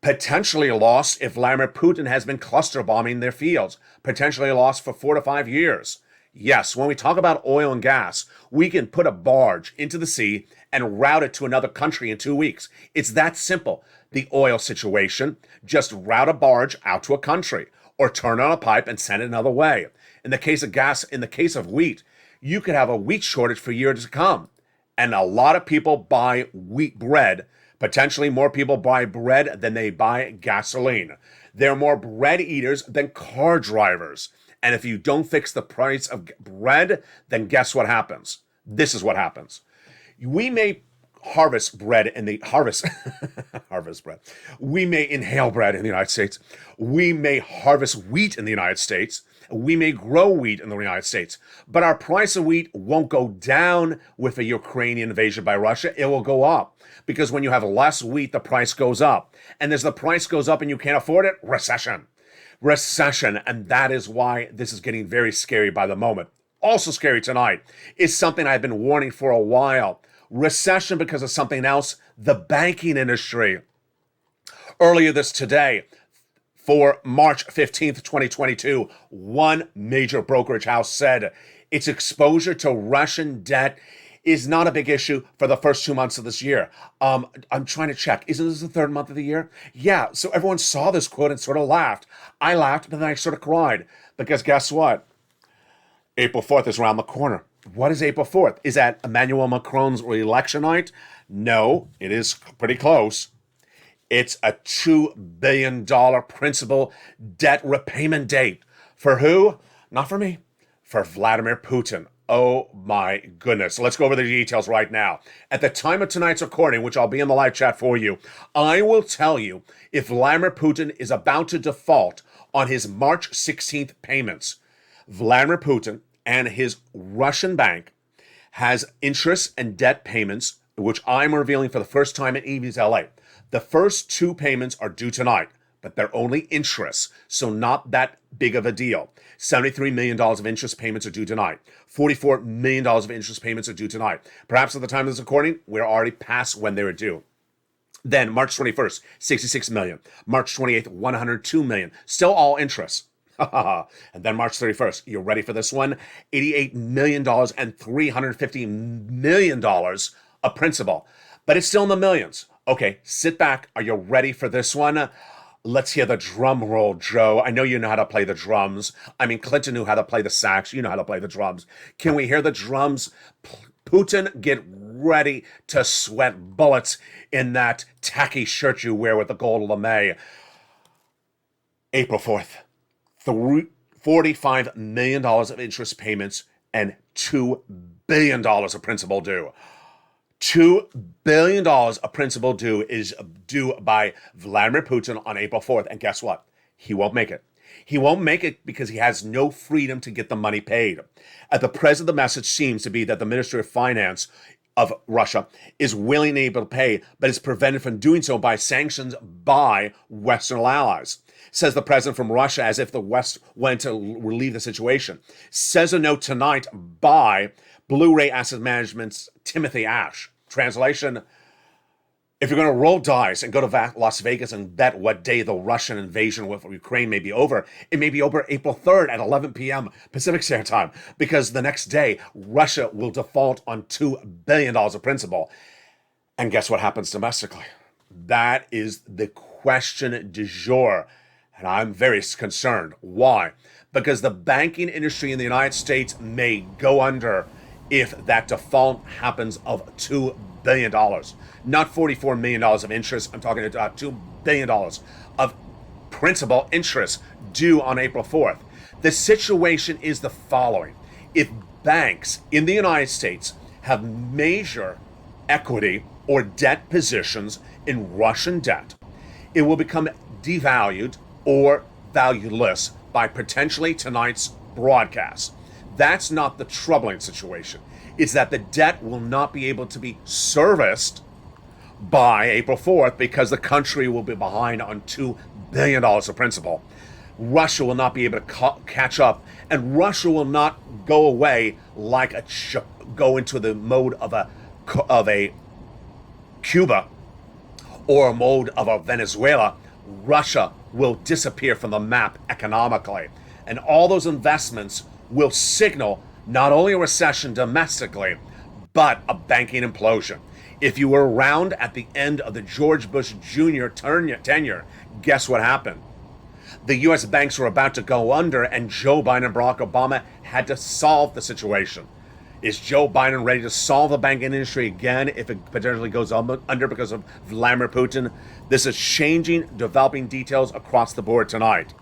Potentially lost if Vladimir Putin has been cluster bombing their fields. Potentially lost for 4 to 5 years. Yes, when we talk about oil and gas, we can put a barge into the sea and route it to another country in 2 weeks. It's that simple. The oil situation, just route a barge out to a country or turn on a pipe and send it another way. In the case of gas, in the case of wheat, you could have a wheat shortage for years to come. And a lot of people buy wheat bread. Potentially more people buy bread than they buy gasoline. There are more bread eaters than car drivers. And if you don't fix the price of bread, then guess what happens? This is what happens. We may harvest bread in the harvest bread. We may inhale bread in the United States. We may harvest wheat in the United States. We may grow wheat in the United States. But our price of wheat won't go down with a Ukrainian invasion by Russia. It will go up. Because when you have less wheat, the price goes up. And as the price goes up and you can't afford it, recession. Recession. And that is why this is getting very scary by the moment. Also scary tonight is something I've been warning for a while. Recession because of something else, the banking industry. Earlier today, for March 15th, 2022, one major brokerage house said its exposure to Russian debt is not a big issue for the first 2 months of this year. I'm trying to check. Isn't this the third month of the year? Yeah, so everyone saw this quote and sort of laughed. I laughed, but then I sort of cried. Because guess what? April 4th is around the corner. What is April 4th? Is that Emmanuel Macron's election night? No, it is pretty close. It's a $2 billion principal debt repayment date. For who? Not for me. For Vladimir Putin. Oh my goodness. So let's go over the details right now. At the time of tonight's recording, which I'll be in the live chat for you, I will tell you if Vladimir Putin is about to default on his March 16th payments. Vladimir Putin and his Russian bank has interest and debt payments, which I'm revealing for the first time in Evie's LA. The first 2 payments are due tonight, but they're only interest, so not that big of a deal. $73 million of interest payments are due tonight. $44 million of interest payments are due tonight. Perhaps at the time of this recording, we're already past when they were due. Then March 21st, $66 million. March 28th, $102 million. Still all interest. And then March 31st, you ready for this one? $88 million and $350 million of principal. But it's still in the millions. Okay, sit back. Are you ready for this one? Let's hear the drum roll, Joe. I know you know how to play the drums. I mean, Clinton knew how to play the sax. You know how to play the drums. Can we hear the drums? Putin, get ready to sweat bullets in that tacky shirt you wear with the gold lame. April 4th, $45 million of interest payments and $2 billion of principal due. $2 billion of principal due is due by Vladimir Putin on April 4th. And guess what? He won't make it. He won't make it because he has no freedom to get the money paid. At the present, the message seems to be that the Ministry of Finance of Russia is willing and able to pay, but is prevented from doing so by sanctions by Western allies. Says the president from Russia, as if the West went to relieve the situation. Says a note tonight by Blu-ray Asset Management's Timothy Ash. Translation: if you're going to roll dice and go to Las Vegas and bet what day the Russian invasion of Ukraine may be over, it may be over April 3rd at 11 p.m. Pacific Standard Time, because the next day, Russia will default on $2 billion of principal. And guess what happens domestically? That is the question du jour. And I'm very concerned. Why? Because the banking industry in the United States may go under if that default happens of $2 billion. Not $44 million of interest. I'm talking about $2 billion of principal interest due on April 4th. The situation is the following. If banks in the United States have major equity or debt positions in Russian debt, it will become devalued or valueless by potentially tonight's broadcast. That's not the troubling situation. It's that the debt will not be able to be serviced by April 4th because the country will be behind on $2 billion of principal. Russia will not be able to catch up, and Russia will not go away like go into the mode of a Cuba or a mode of a Venezuela. Russia will disappear from the map economically, and all those investments will signal not only a recession domestically, but a banking implosion. If you were around at the end of the George Bush Jr. tenure, guess what happened? The U.S. banks were about to go under, and Joe Biden and Barack Obama had to solve the situation. Is Joe Biden ready to solve the banking industry again if it potentially goes under because of Vladimir Putin? This is changing, developing details across the board tonight.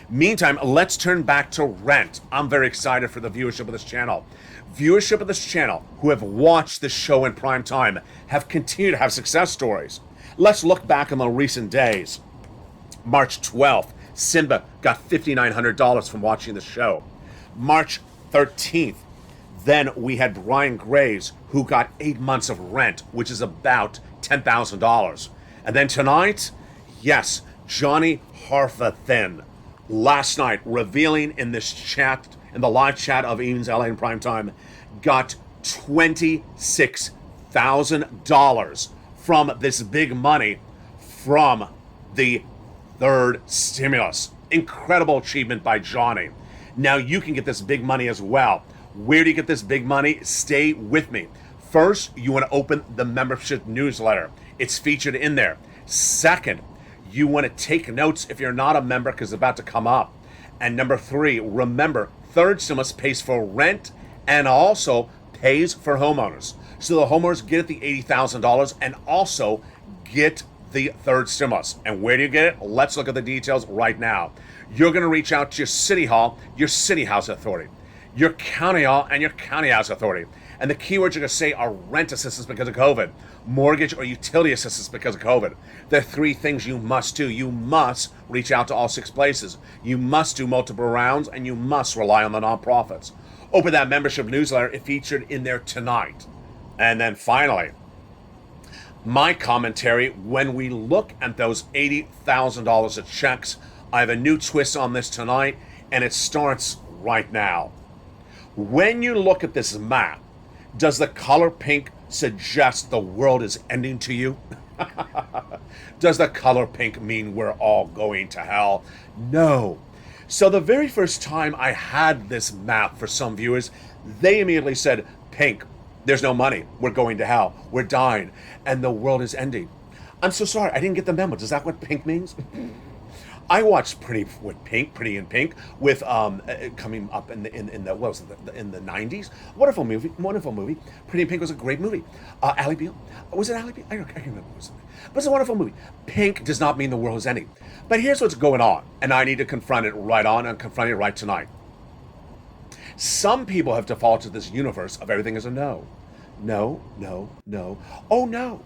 Meantime, let's turn back to rent. I'm very excited for the viewership of this channel. Viewership of this channel who have watched this show in prime time have continued to have success stories. Let's look back on the recent days. March 12th, Simba got $5,900 from watching the show. March 13th, then we had Brian Graves, who got 8 months of rent, which is about $10,000. And then tonight, yes, Johnny Harfathin, last night, revealing in this chat, in the live chat of Eames LA in prime time, got $26,000 from this big money from the third stimulus. Incredible achievement by Johnny. Now you can get this big money as well. Where do you get this big money? Stay with me. First, you want to open the membership newsletter. It's featured in there. Second, you want to take notes if you're not a member because it's about to come up. And number 3, remember, third stimulus pays for rent and also pays for homeowners. So the homeowners get the $80,000 and also get the third stimulus. And where do you get it? Let's look at the details right now. You're going to reach out to your city hall, your city house authority, your county hall, and your county house authority. And the keywords you're going to say are rent assistance because of COVID, mortgage or utility assistance because of COVID. There are 3 things you must do. You must reach out to all 6 places. You must do multiple rounds, and you must rely on the nonprofits. Open that membership newsletter. It featured in there tonight. And then finally, my commentary, when we look at those $80,000 of checks, I have a new twist on this tonight, and it starts right now. When you look at this map, does the color pink suggest the world is ending to you? Does the color pink mean we're all going to hell? No. So the very first time I had this map for some viewers, they immediately said, pink, there's no money. We're going to hell. We're dying. And the world is ending. I'm so sorry. I didn't get the memo. Is that what pink means? I watched Pretty in Pink with coming up in the what was it, in the 90s. Wonderful movie. Pretty in Pink was a great movie. Ally Beale, was it Ally Beale? I can't remember. But it's a wonderful movie. Pink does not mean the world is ending. But here's what's going on, and I need to confront it right on and confront it right tonight. Some people have defaulted to this universe of everything is a no. No. Oh no.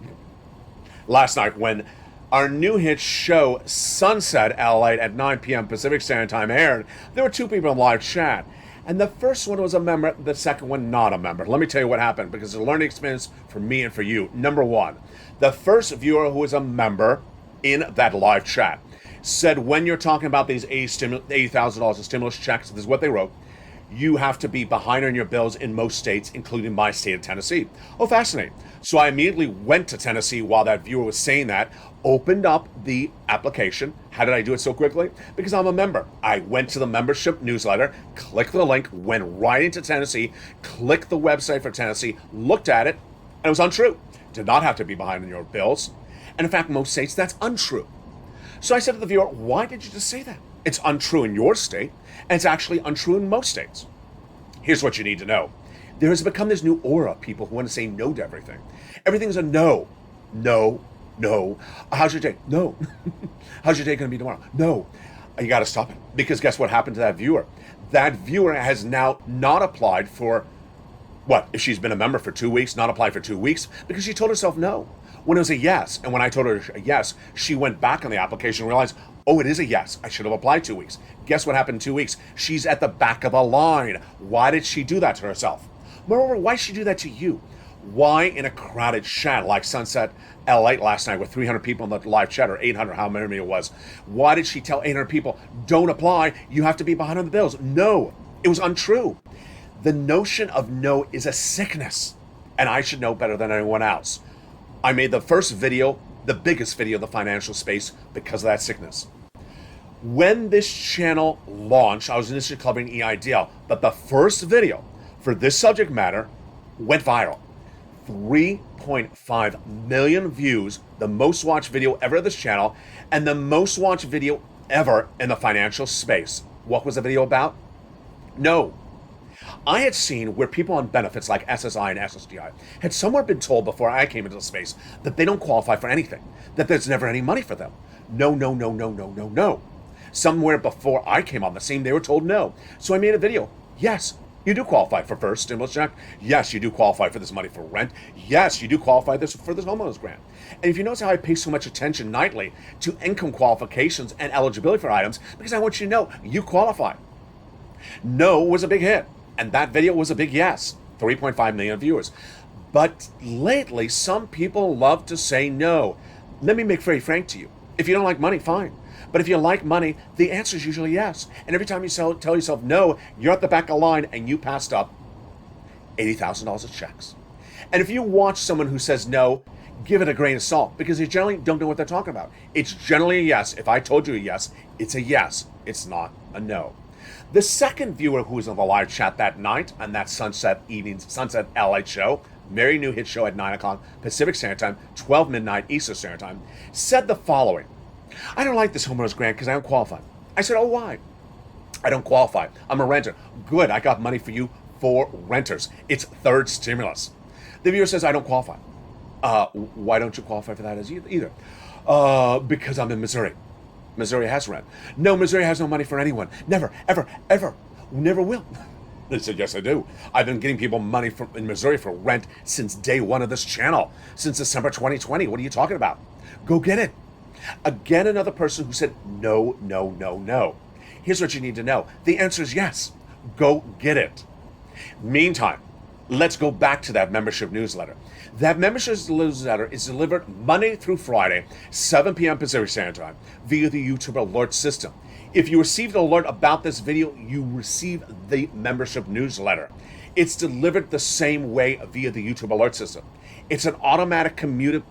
Last night when our new hit show, Sunset LALATE at 9 p.m. Pacific Standard Time aired, there were 2 people in live chat. And the first one was a member, the second one not a member. Let me tell you what happened, because it's a learning experience for me and for you. Number 1, the first viewer who was a member in that live chat said when you're talking about these $80,000 of stimulus checks, this is what they wrote, you have to be behind on your bills in most states, including my state of Tennessee. Oh, fascinating. So I immediately went to Tennessee while that viewer was saying that, opened up the application. How did I do it so quickly? Because I'm a member. I went to the membership newsletter, clicked the link, went right into Tennessee, clicked the website for Tennessee, looked at it, and it was untrue. Did not have to be behind on your bills. And in fact, most states, that's untrue. So I said to the viewer, why did you just say that? It's untrue in your state, and it's actually untrue in most states. Here's what you need to know. There has become this new aura of people who want to say no to everything. Everything's a no. No. How's your day? No. How's your day going to be tomorrow? No. You got to stop it. Because guess what happened to that viewer? That viewer has now not applied for, what, if she's been a member for 2 weeks, not applied for 2 weeks, because she told herself no. When it was a yes, and when I told her a yes, she went back on the application and realized, oh, it is a yes. I should have applied 2 weeks. Guess what happened in 2 weeks? She's at the back of the line. Why did she do that to herself? Moreover, why should she do that to you? Why in a crowded chat like Sunset LALATE last night with 300 people in the live chat, or 800, how many it was? Why did she tell 800 people, don't apply, you have to be behind on the bills? No, it was untrue. The notion of no is a sickness, and I should know better than anyone else. I made the first video, the biggest video in the financial space, because of that sickness. When this channel launched, I was initially covering EIDL, but the first video for this subject matter went viral. 3.5 million views, the most watched video ever of this channel, and the most watched video ever in the financial space. What was the video about? No. I had seen where people on benefits like SSI and SSDI had somewhere been told before I came into the space that they don't qualify for anything, that there's never any money for them. No. Somewhere before I came on the scene, they were told no. So I made a video. Yes, you do qualify for first stimulus check. Yes, you do qualify for this money for rent. Yes, you do qualify for this homeowners grant. And if you notice how I pay so much attention nightly to income qualifications and eligibility for items, because I want you to know you qualify. No was a big hit. And that video was a big yes. 3.5 million viewers. But lately, some people love to say no. Let me make very frank to you. If you don't like money, fine. But if you like money, the answer is usually yes. And every time you tell yourself no, you're at the back of the line and you passed up $80,000 of checks. And if you watch someone who says no, give it a grain of salt, because they generally don't know what they're talking about. It's generally a yes. If I told you a yes, it's a yes. It's not a no. The second viewer who was on the live chat that night on that Sunset LALATE show, very new hit show at 9 o'clock Pacific Standard Time, 12 midnight Eastern Standard Time, said the following: I don't like this homeowner's grant because I don't qualify. I said, oh, why? I don't qualify. I'm a renter. Good, I got money for you for renters. It's third stimulus. The viewer says, I don't qualify. Why don't you qualify for that as either? Because I'm in Missouri. Missouri has rent. No, Missouri has no money for anyone. Never, ever, ever. Never will. They said, yes, I do. I've been getting people money in Missouri for rent since day one of this channel, since December 2020. What are you talking about? Go get it. Again, another person who said, no, no, no, no. Here's what you need to know. The answer is yes. Go get it. Meantime, let's go back to that membership newsletter. That membership newsletter is delivered Monday through Friday, 7 p.m. Pacific Standard Time, via the YouTube alert system. If you received an alert about this video, you receive the membership newsletter. It's delivered the same way via the YouTube alert system. It's an automated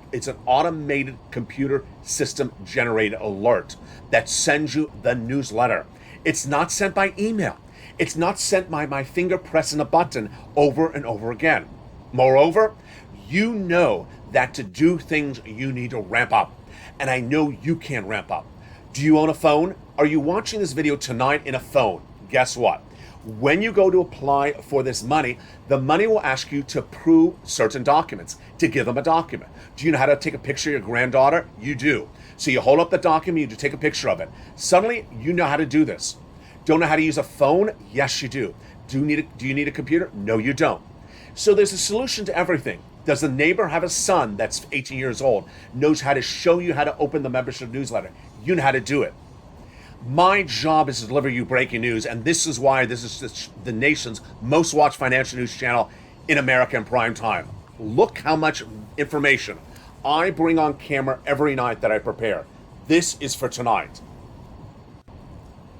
automated computer system generated alert that sends you the newsletter. It's not sent by email. It's not sent by my finger pressing a button over and over again. Moreover, you know that to do things you need to ramp up. And I know you can ramp up. Do you own a phone? Are you watching this video tonight in a phone? Guess what? When you go to apply for this money, the money will ask you to prove certain documents, to give them a document. Do you know how to take a picture of your granddaughter? You do. So you hold up the document, you take a picture of it. Suddenly, you know how to do this. Don't know how to use a phone? Yes, you do. Do you need a computer? No, you don't. So there's a solution to everything. Does the neighbor have a son that's 18 years old, knows how to show you how to open the membership newsletter? You know how to do it. My job is to deliver you breaking news, and this is why this is the nation's most watched financial news channel in America in prime time. Look how much information I bring on camera every night that I prepare. This is for tonight.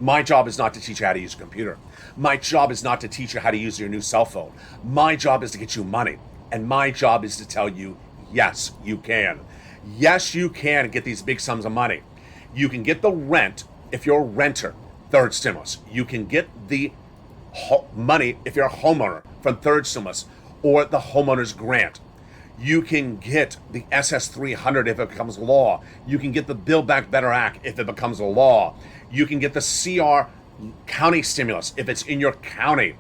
My job is not to teach you how to use a computer. My job is not to teach you how to use your new cell phone. My job is to get you money. And my job is to tell you, yes, you can. Yes, you can get these big sums of money. You can get the rent if you're a renter, third stimulus. You can get the money if you're a homeowner from third stimulus or the homeowner's grant. You can get the SS300 if it becomes law. You can get the Build Back Better Act if it becomes a law. You can get the CR county stimulus if it's in your county.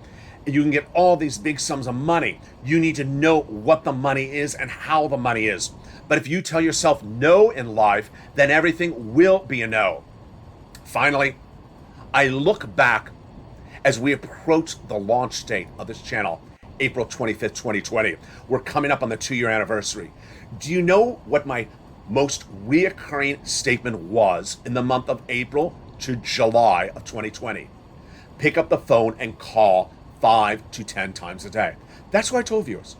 You can get all these big sums of money. You need to know what the money is and how the money is. But if you tell yourself no in life, then everything will be a no. Finally, I look back as we approach the launch date of this channel, April 25th, 2020. We're coming up on the 2-year anniversary. Do you know what my most reoccurring statement was in the month of April to July of 2020? Pick up the phone and call 5 to 10 times a day. That's what I told viewers.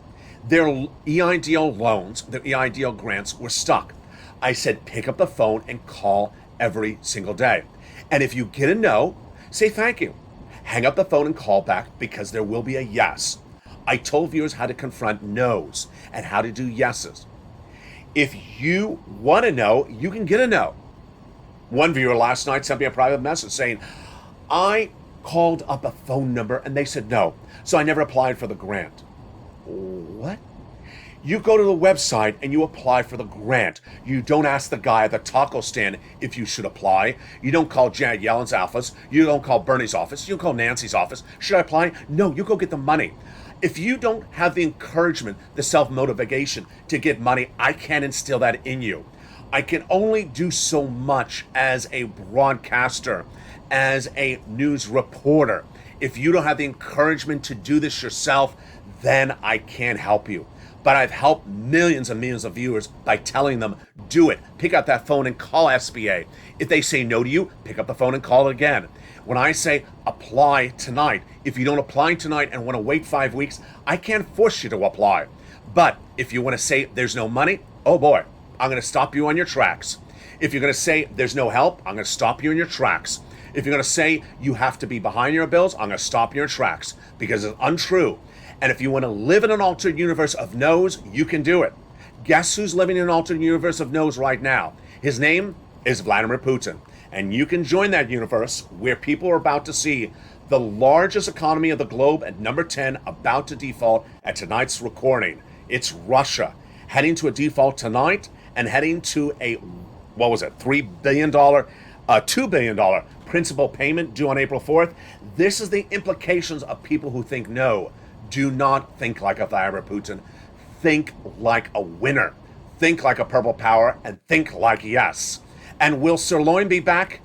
Their EIDL loans, their EIDL grants were stuck. I said, pick up the phone and call every single day. And if you get a no, say thank you. Hang up the phone and call back because there will be a yes. I told viewers how to confront no's and how to do yeses. If you want to know, you can get a no. One viewer last night sent me a private message saying, I called up a phone number and they said no, so I never applied for the grant. What? You go to the website and you apply for the grant. You don't ask the guy at the taco stand if you should apply. You don't call Janet Yellen's office. You don't call Bernie's office. You don't call Nancy's office. Should I apply? No, you go get the money. If you don't have the encouragement, the self-motivation to get money, I can't instill that in you. I can only do so much as a broadcaster, as a news reporter. If you don't have the encouragement to do this yourself, then I can't help you. But I've helped millions and millions of viewers by telling them, do it. Pick up that phone and call SBA. If they say no to you, pick up the phone and call it again. When I say apply tonight, if you don't apply tonight and want to wait 5 weeks, I can't force you to apply. But if you want to say there's no money, oh boy, I'm going to stop you on your tracks. If you're going to say there's no help, I'm going to stop you in your tracks. If you're going to say you have to be behind your bills, I'm going to stop you in your tracks because it's untrue. And if you want to live in an alternate universe of no's, you can do it. Guess who's living in an alternate universe of no's right now? His name is Vladimir Putin. And you can join that universe where people are about to see the largest economy of the globe at number 10 about to default at tonight's recording. It's Russia heading to a default tonight and heading to a, what was it, $2 billion principal payment due on April 4th. This is the implications of people who think no. Do not think like a Vladimir Putin. Think like a winner. Think like a purple power, and think like yes. And will Sirloin be back?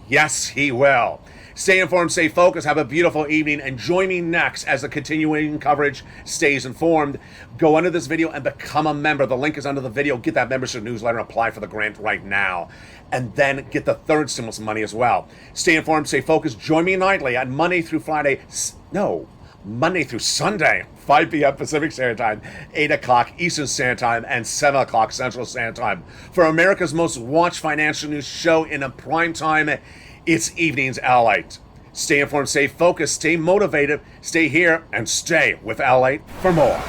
Yes, he will. Stay informed, stay focused, have a beautiful evening, and join me next as the continuing coverage stays informed. Go under this video and become a member. The link is under the video. Get that membership newsletter and apply for the grant right now. And then get the third stimulus money as well. Stay informed, stay focused. Join me nightly on Monday through Sunday, 5 p.m. Pacific Standard Time, 8 o'clock Eastern Standard Time, and 7 o'clock Central Standard Time. For America's most watched financial news show in a prime time, it's Evenings LALATE. Stay informed, stay focused, stay motivated, stay here, and stay with LALATE for more.